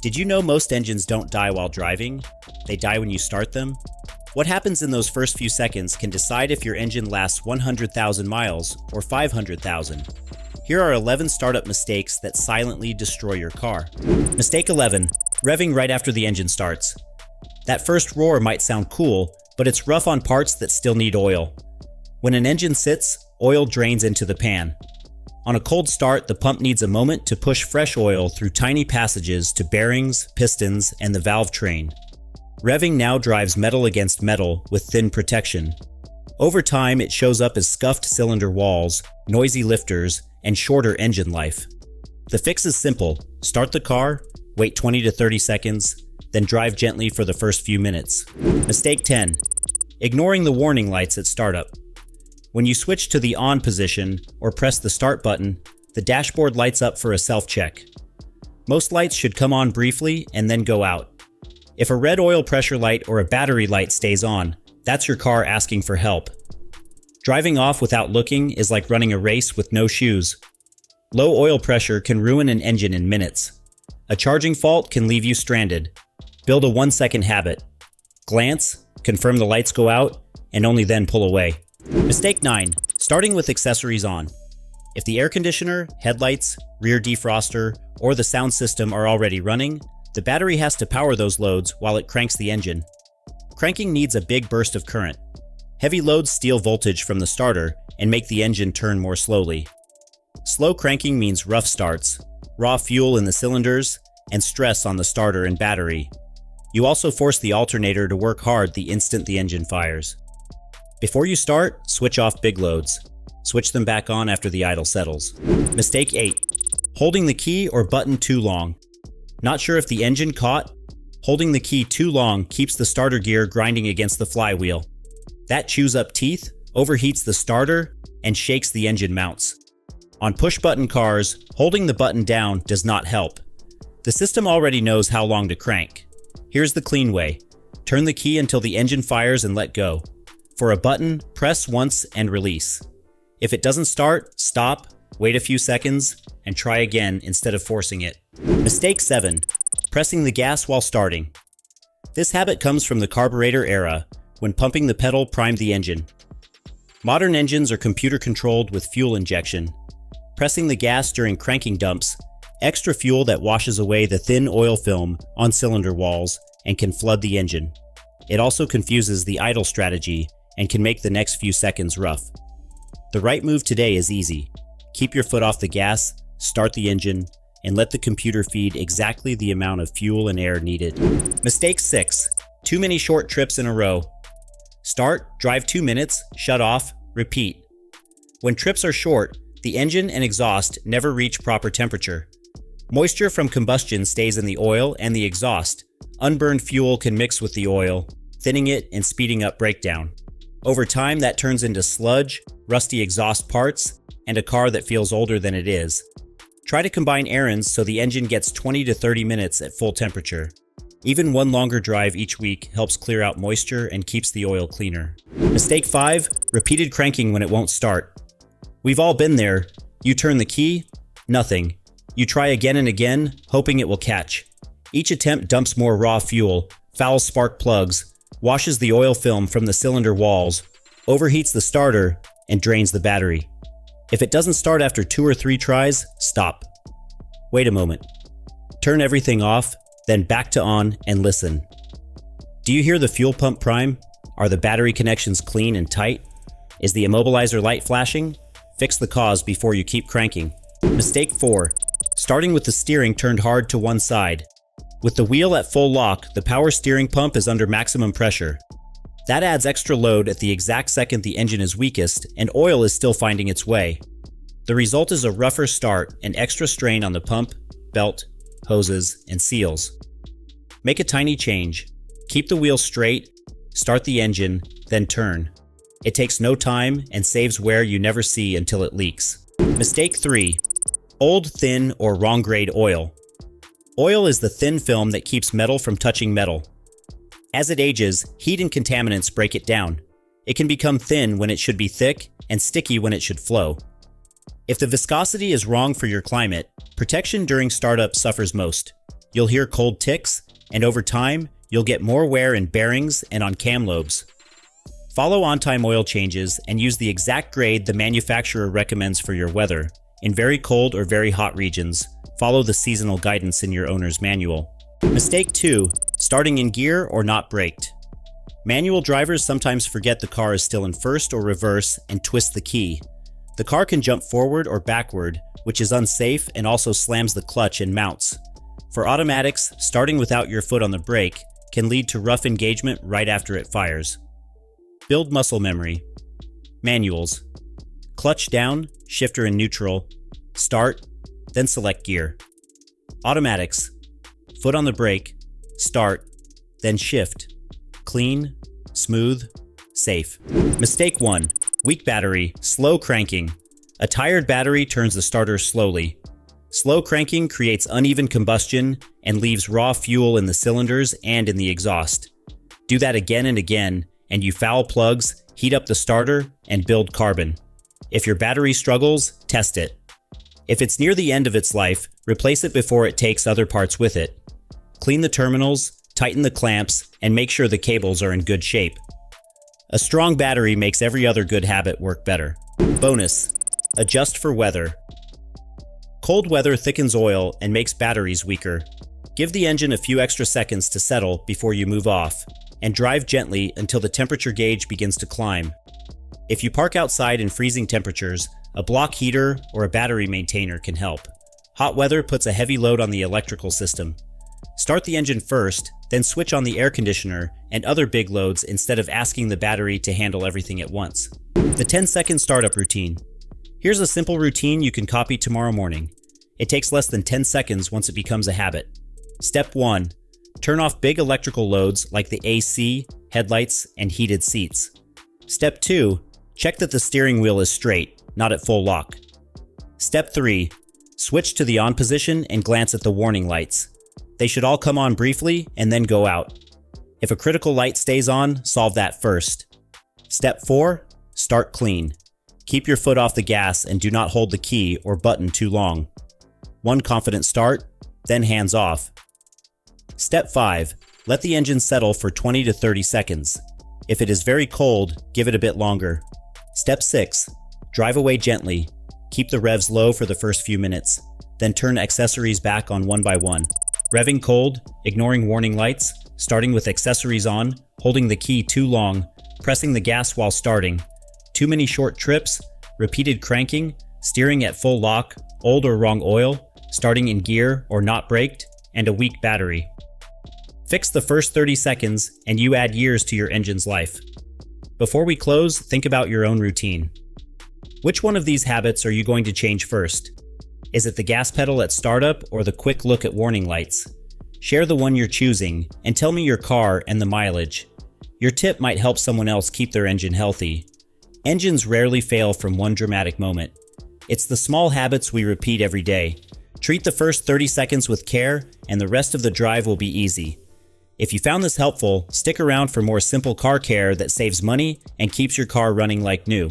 Did you know most engines don't die while driving? They die when you start them? What happens in those first few seconds can decide if your engine lasts 100,000 miles or 500,000. Here are 11 startup mistakes that silently destroy your car. Mistake 11. Revving right after the engine starts. That first roar might sound cool, but it's rough on parts that still need oil. When an engine sits, oil drains into the pan. On a cold start, the pump needs a moment to push fresh oil through tiny passages to bearings, pistons, and the valve train. Revving now drives metal against metal with thin protection. Over time, it shows up as scuffed cylinder walls, noisy lifters, and shorter engine life. The fix is simple. Start the car, wait 20 to 30 seconds, then drive gently for the first few minutes. Mistake 10. Ignoring the warning lights at startup. When you switch to the on position or press the start button, the dashboard lights up for a self-check. Most lights should come on briefly and then go out. If a red oil pressure light or a battery light stays on, that's your car asking for help. Driving off without looking is like running a race with no shoes. Low oil pressure can ruin an engine in minutes. A charging fault can leave you stranded. Build a 1-second habit. Glance, confirm the lights go out, and only then pull away. Mistake 9. Starting with accessories on. If the air conditioner, headlights, rear defroster, or the sound system are already running, the battery has to power those loads while it cranks the engine. Cranking needs a big burst of current. Heavy loads steal voltage from the starter and make the engine turn more slowly. Slow cranking means rough starts, raw fuel in the cylinders, and stress on the starter and battery. You also force the alternator to work hard the instant the engine fires. Before you start, switch off big loads. Switch them back on after the idle settles. Mistake 8. Holding the key or button too long. Not sure if the engine caught? Holding the key too long keeps the starter gear grinding against the flywheel. That chews up teeth, overheats the starter, and shakes the engine mounts. On push-button cars, holding the button down does not help. The system already knows how long to crank. Here's the clean way. Turn the key until the engine fires and let go. For a button, press once and release. If it doesn't start, stop, wait a few seconds, and try again instead of forcing it. Mistake 7. Pressing the gas while starting. This habit comes from the carburetor era, when pumping the pedal primed the engine. Modern engines are computer-controlled with fuel injection. Pressing the gas during cranking dumps extra fuel that washes away the thin oil film on cylinder walls and can flood the engine. It also confuses the idle strategy and can make the next few seconds rough. The right move today is easy. Keep your foot off the gas, start the engine, and let the computer feed exactly the amount of fuel and air needed. Mistake 6. Too many short trips in a row. Start, drive 2 minutes, shut off, repeat. When trips are short, the engine and exhaust never reach proper temperature. Moisture from combustion stays in the oil and the exhaust. Unburned fuel can mix with the oil, thinning it and speeding up breakdown. Over time, that turns into sludge, rusty exhaust parts, and a car that feels older than it is. Try to combine errands so the engine gets 20 to 30 minutes at full temperature. Even one longer drive each week helps clear out moisture and keeps the oil cleaner. Mistake 5. Repeated cranking when it won't start. We've all been there. You turn the key, nothing. You try again and again, hoping it will catch. Each attempt dumps more raw fuel, fouls spark plugs, washes the oil film from the cylinder walls, overheats the starter, and drains the battery. If it doesn't start after 2 or 3 tries, stop. Wait a moment. Turn everything off, then back to on and listen. Do you hear the fuel pump prime? Are the battery connections clean and tight? Is the immobilizer light flashing? Fix the cause before you keep cranking. Mistake 4. Starting with the steering turned hard to one side. With the wheel at full lock, the power steering pump is under maximum pressure. That adds extra load at the exact second the engine is weakest and oil is still finding its way. The result is a rougher start and extra strain on the pump, belt, hoses, and seals. Make a tiny change. Keep the wheel straight, start the engine, then turn. It takes no time and saves wear you never see until it leaks. Mistake 3. Old, thin, or wrong grade oil. Oil is the thin film that keeps metal from touching metal. As it ages, heat and contaminants break it down. It can become thin when it should be thick and sticky when it should flow. If the viscosity is wrong for your climate, protection during startup suffers most. you'll hear cold ticks, and over time, you'll get more wear in bearings and on cam lobes. Follow on-time oil changes and use the exact grade the manufacturer recommends for your weather. In very cold or very hot regions, follow the seasonal guidance in your owner's manual. Mistake 2. Starting in gear or not braked. Manual drivers sometimes forget the car is still in first or reverse and twist the key. The car can jump forward or backward, which is unsafe and also slams the clutch and mounts. For automatics, starting without your foot on the brake can lead to rough engagement right after it fires. Build muscle memory. Manuals. Clutch down, shifter in neutral, start, then select gear. Automatics. Foot on the brake, start, then shift. Clean, smooth, safe. Mistake 1. Weak battery, slow cranking. A tired battery turns the starter slowly. Slow cranking creates uneven combustion and leaves raw fuel in the cylinders and in the exhaust. Do that again and again, and you foul plugs, heat up the starter, and build carbon. If your battery struggles, test it. If it's near the end of its life, replace it before it takes other parts with it. Clean the terminals, tighten the clamps, and make sure the cables are in good shape. A strong battery makes every other good habit work better. Bonus: adjust for weather. Cold weather thickens oil and makes batteries weaker. Give the engine a few extra seconds to settle before you move off, and drive gently until the temperature gauge begins to climb. If you park outside in freezing temperatures, a block heater or a battery maintainer can help. Hot weather puts a heavy load on the electrical system. Start the engine first, then switch on the air conditioner and other big loads instead of asking the battery to handle everything at once. The 10-second startup routine. Here's a simple routine you can copy tomorrow morning. It takes less than 10 seconds once it becomes a habit. Step 1. Turn off big electrical loads like the AC, headlights, and heated seats. Step 2. Check that the steering wheel is straight, not at full lock. Step 3. Switch to the on position and glance at the warning lights. They should all come on briefly and then go out. If a critical light stays on, solve that first. Step 4. Start clean. Keep your foot off the gas and do not hold the key or button too long. One confident start, then hands off. Step 5. Let the engine settle for 20 to 30 seconds. If it is very cold, give it a bit longer. Step 6. Drive away gently. Keep the revs low for the first few minutes, then turn accessories back on one by one. Revving cold, ignoring warning lights, starting with accessories on, holding the key too long, pressing the gas while starting, too many short trips, repeated cranking, steering at full lock, old or wrong oil, starting in gear or not braked, and a weak battery. Fix the first 30 seconds and you add years to your engine's life. Before we close, think about your own routine. Which one of these habits are you going to change first? Is it the gas pedal at startup or the quick look at warning lights? Share the one you're choosing and tell me your car and the mileage. Your tip might help someone else keep their engine healthy. Engines rarely fail from one dramatic moment. It's the small habits we repeat every day. Treat the first 30 seconds with care and the rest of the drive will be easy. If you found this helpful, stick around for more simple car care that saves money and keeps your car running like new.